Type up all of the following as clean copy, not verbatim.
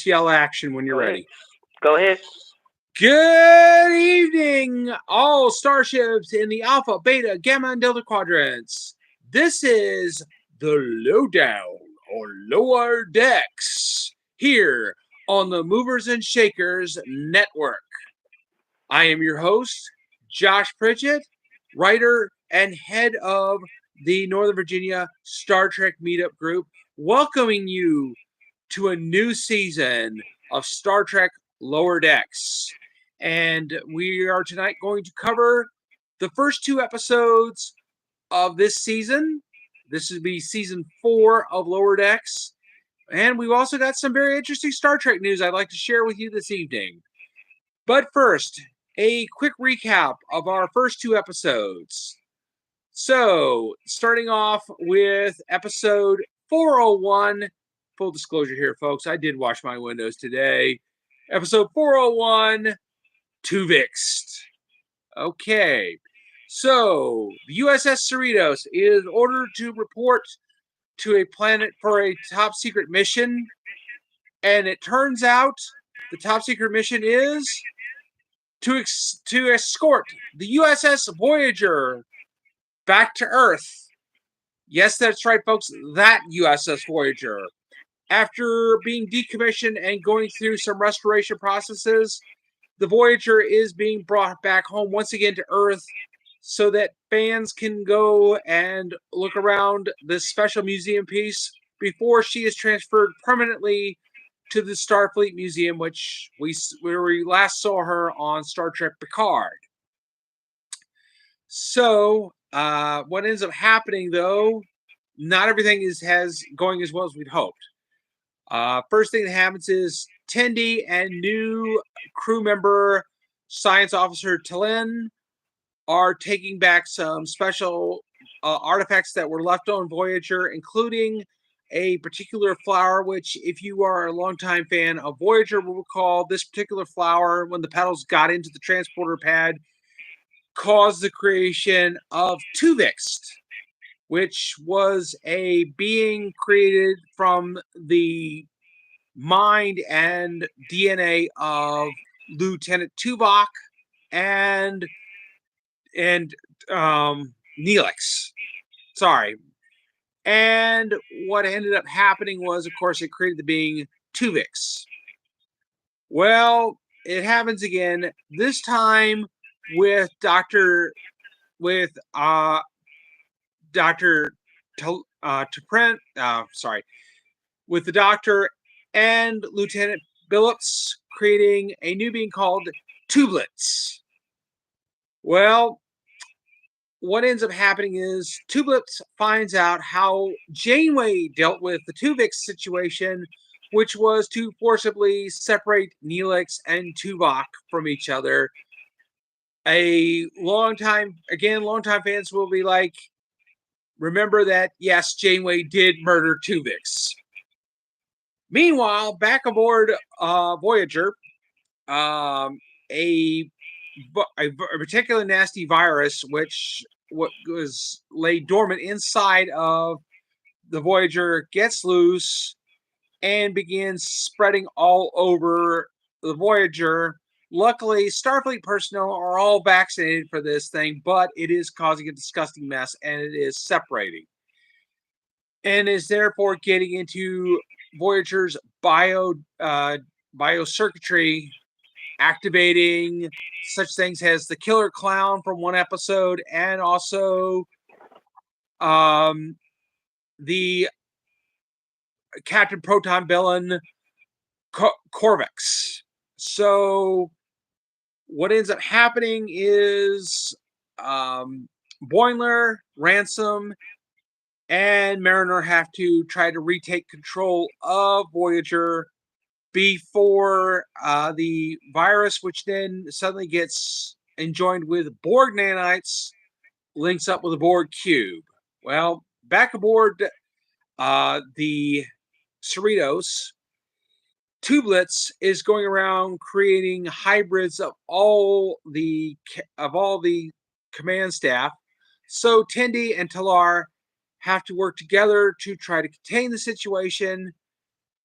Just yell action when you're ready. Go ahead. Good evening, all starships in the Alpha, Beta, Gamma, and Delta quadrants. This is the Lowdown, or Lower Decks, here on the Movers and Shakers Network. I am your host, Josh Pritchett, writer and head of the Northern Virginia Star Trek Meetup Group, welcoming you to a new season of Star Trek Lower Decks. And we are tonight going to cover the first two episodes of this season. This will be season 4 of Lower Decks. And we've also got some very interesting Star Trek news I'd like to share with you this evening. But first, a quick recap of our first two episodes. So, starting off with episode 401. Full disclosure here, folks, I did wash my windows today. Episode 401, Tuvix. Okay, so the USS Cerritos is ordered to report to a planet for a top secret mission, and it turns out the top secret mission is to escort the USS Voyager back to Earth. Yes, that's right, folks, that USS Voyager. After being decommissioned and going through some restoration processes, the Voyager is being brought back home once again to Earth so that fans can go and look around this special museum piece before she is transferred permanently to the Starfleet Museum, where we last saw her on Star Trek Picard. So, what ends up happening, though, not everything has going as well as we'd hoped. First thing that happens is Tendi and new crew member science officer Tallinn are taking back some special artifacts that were left on Voyager, including a particular flower, which if you are a longtime fan of Voyager will recall, this particular flower, when the petals got into the transporter pad, caused the creation of Tuvix, which was a being created from the mind and DNA of Lieutenant Tuvok and Neelix. Sorry. And what ended up happening was, of course, it created the being Tuvix. Well, it happens again. This time with Dr. With Dr. T'Pren, with the Doctor and Lieutenant Billups creating a new being called Tubelets. Well, what ends up happening is Tubelets finds out how Janeway dealt with the Tuvix situation, which was to forcibly separate Neelix and Tuvok from each other. Longtime fans will be like, remember that, yes, Janeway did murder Tuvix. Meanwhile, back aboard Voyager, a particularly nasty virus, which was laid dormant inside of the Voyager, gets loose and begins spreading all over the Voyager. Luckily, Starfleet personnel are all vaccinated for this thing, but it is causing a disgusting mess, and it is separating. And is therefore getting into Voyager's biocircuitry, activating such things as the killer clown from one episode, and also the Captain Proton Villain Corvex. So what ends up happening is Boimler, Ransom, and Mariner have to try to retake control of Voyager before the virus, which then suddenly gets enjoined with Borg nanites, links up with a Borg cube. Well, back aboard the Cerritos, Tubelets is going around creating hybrids of all the command staff. So Tendi and Talar have to work together to try to contain the situation.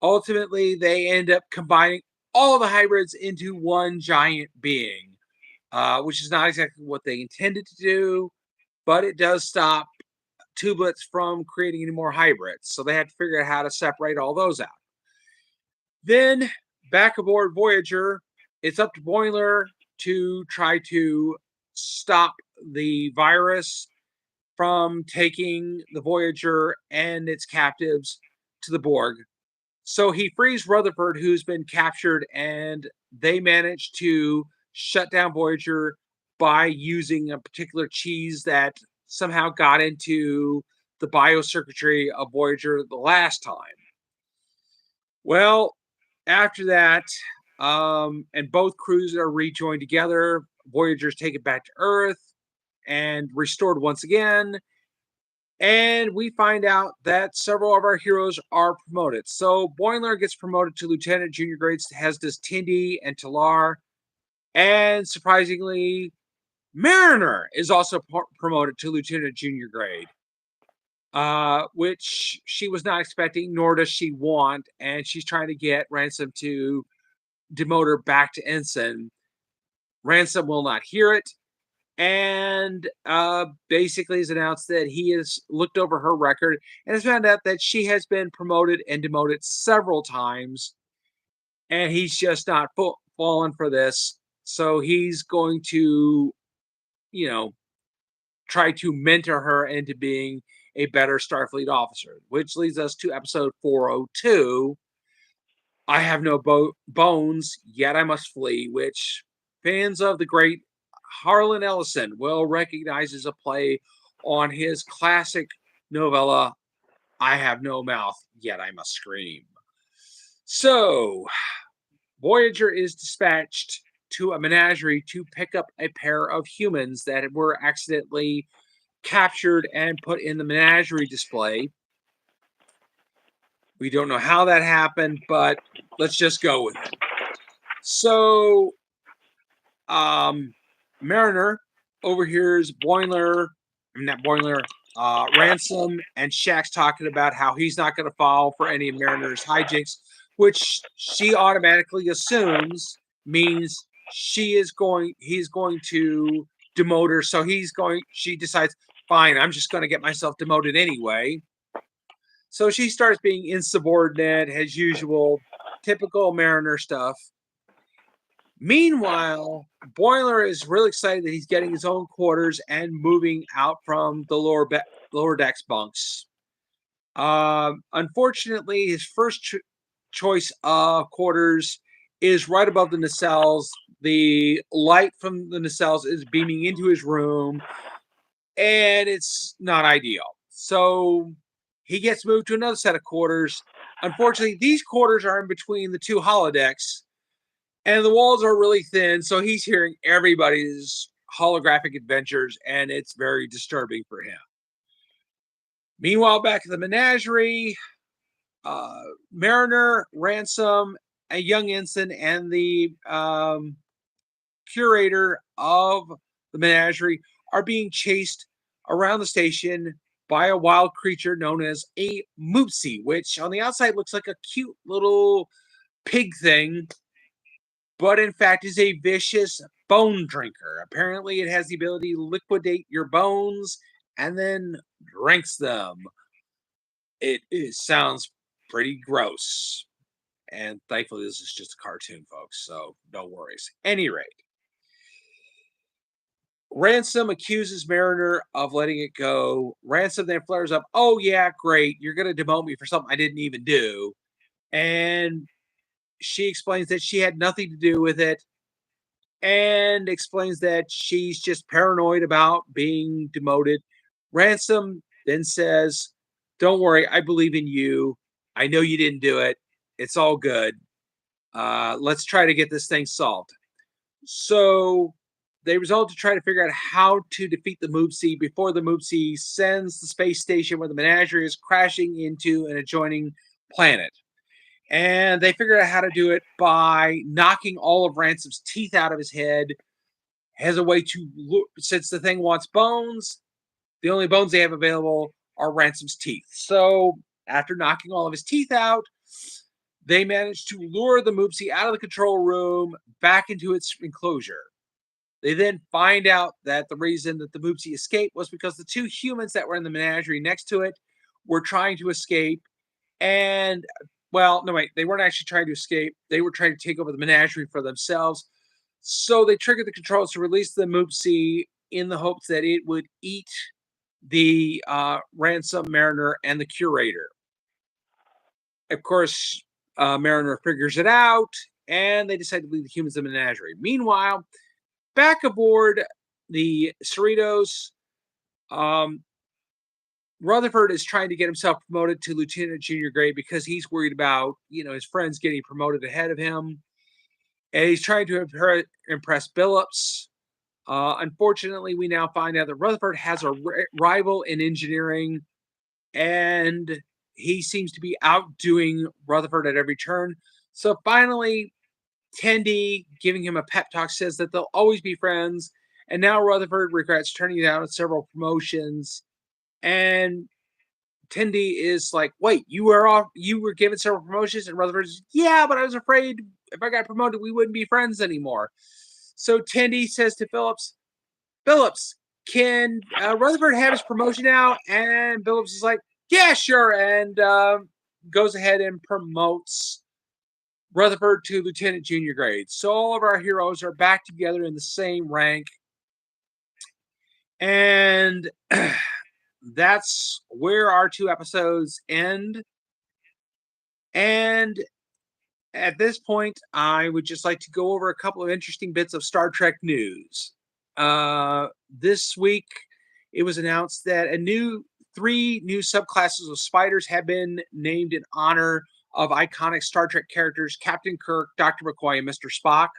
Ultimately, they end up combining all the hybrids into one giant being, which is not exactly what they intended to do, but it does stop Tubelets from creating any more hybrids. So they had to figure out how to separate all those out. Then, back aboard Voyager, it's up to Boimler to try to stop the virus from taking the Voyager and its captives to the Borg. So he frees Rutherford, who's been captured, and they manage to shut down Voyager by using a particular cheese that somehow got into the biocircuitry of Voyager the last time. Well, after that, and both crews are rejoined together. Voyager's taken back to Earth and restored once again. And we find out that several of our heroes are promoted. So Boimler gets promoted to lieutenant junior grades, as does Tindy and Talar. And surprisingly, Mariner is also promoted to lieutenant junior grade, which she was not expecting, nor does she want. And she's trying to get Ransom to demote her back to ensign. Ransom will not hear it, and basically has announced that he has looked over her record and has found out that she has been promoted and demoted several times, and he's just not fallen for this. So he's going to, try to mentor her into being a better Starfleet officer, which leads us to episode 402. I have no bones, yet I must flee, which fans of the great Harlan Ellison will recognize as a play on his classic novella, I Have No Mouth, Yet I Must Scream. So, Voyager is dispatched to a menagerie to pick up a pair of humans that were accidentally captured and put in the menagerie display. We don't know how that happened, but let's just go with it. So, Mariner overhears Ransom and Shax's talking about how he's not going to fall for any of Mariner's hijinks, which she automatically assumes means he's going to demote her. So she decides, fine, I'm just going to get myself demoted anyway. So she starts being insubordinate as usual, typical Mariner stuff. Meanwhile, Boimler is really excited that he's getting his own quarters and moving out from the lower decks bunks. Unfortunately, his first choice of quarters is right above the nacelles. The light from the nacelles is beaming into his room, and it's not ideal. So he gets moved to another set of quarters. Unfortunately, these quarters are in between the two holodecks, and the walls are really thin, so he's hearing everybody's holographic adventures, and it's very disturbing for him. Meanwhile, back at the menagerie, Mariner, Ransom, a young ensign, and the curator of the menagerie are being chased around the station by a wild creature known as a moopsie, which on the outside looks like a cute little pig thing, but in fact is a vicious bone drinker. Apparently, it has the ability to liquidate your bones and then drinks them. It sounds pretty gross. And thankfully, this is just a cartoon, folks, so no worries. Any rate, Ransom accuses Mariner of letting it go. Ransom then flares up, oh, yeah, great. You're going to demote me for something I didn't even do. And she explains that she had nothing to do with it, and explains that she's just paranoid about being demoted. Ransom then says, don't worry, I believe in you. I know you didn't do it. It's all good. Let's try to get this thing solved. So they resolve to try to figure out how to defeat the Moopsie before the Moopsie sends the space station where the menagerie is crashing into an adjoining planet. And they figure out how to do it by knocking all of Ransom's teeth out of his head as a way to look, since the thing wants bones, the only bones they have available are Ransom's teeth. So after knocking all of his teeth out, they manage to lure the Moopsie out of the control room back into its enclosure. They then find out that the reason that the Moopsie escaped was because the two humans that were in the menagerie next to it were trying to escape. And, well, no, wait, they weren't actually trying to escape. They were trying to take over the menagerie for themselves. So they triggered the controls to release the Moopsie in the hopes that it would eat the ransom mariner and the curator. Of course, Mariner figures it out, and they decide to leave the humans in the menagerie. Meanwhile, back aboard the Cerritos, um, Rutherford is trying to get himself promoted to lieutenant junior grade because he's worried about, his friends getting promoted ahead of him. And he's trying to impress Billups. Unfortunately, we now find out that Rutherford has a rival in engineering, and he seems to be outdoing Rutherford at every turn. So finally, Tendi, giving him a pep talk, says that they'll always be friends. And now Rutherford regrets turning down several promotions. And Tendi is like, "Wait, you were given several promotions?" And Rutherford's, "Yeah, but I was afraid if I got promoted, we wouldn't be friends anymore." So Tendi says to Phillips, can Rutherford have his promotion now? And Phillips is like, "Yeah, sure," and goes ahead and promotes Rutherford to lieutenant junior grade. So all of our heroes are back together in the same rank. And that's where our 2 episodes end. And at this point, I would just like to go over a couple of interesting bits of Star Trek news. This week, it was announced that 3 new subclasses of spiders have been named in honor of iconic Star Trek characters Captain Kirk, Dr. McCoy, and Mr. Spock.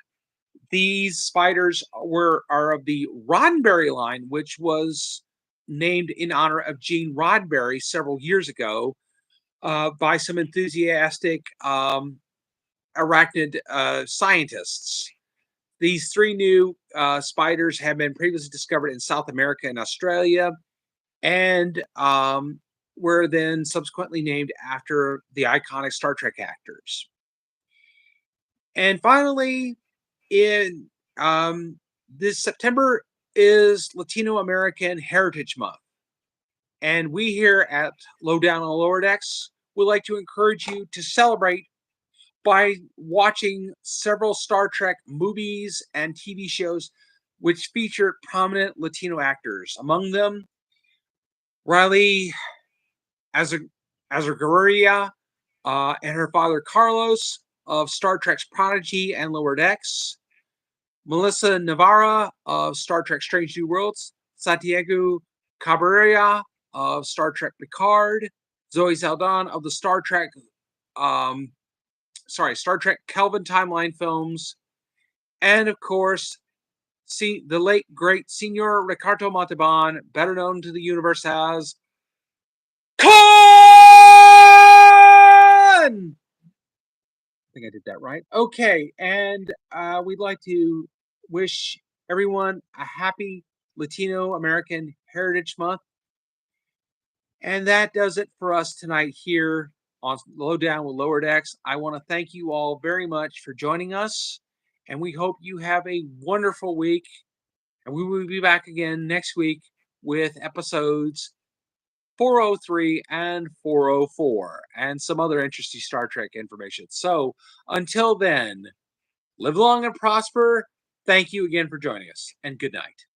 These spiders are of the Roddenberry line, which was named in honor of Gene Roddenberry several years ago by some enthusiastic arachnid scientists. These 3 new spiders have been previously discovered in South America and Australia, and were then subsequently named after the iconic Star Trek actors. And finally, in this September is Latino American Heritage Month. And we here at Lowdown on Lower Decks would like to encourage you to celebrate by watching several Star Trek movies and TV shows which featured prominent Latino actors. Among them, Riley Azargaria and her father Carlos of Star Trek's Prodigy and Lower Decks, Melissa Navarra of Star Trek Strange New Worlds, Santiago Cabrera of Star Trek Picard, Zoe Saldana of the Star Trek Kelvin timeline films, and of course, the late great Senor Ricardo Montalban, better known to the universe as Khan! I think I did that right. Okay, and we'd like to wish everyone a happy Latino American Heritage Month. And that does it for us tonight here on Lowdown with Lower Decks. I want to thank you all very much for joining us, and we hope you have a wonderful week. And we will be back again next week with episodes 403 and 404 and some other interesting Star Trek information. So until then, live long and prosper. Thank you again for joining us, and good night.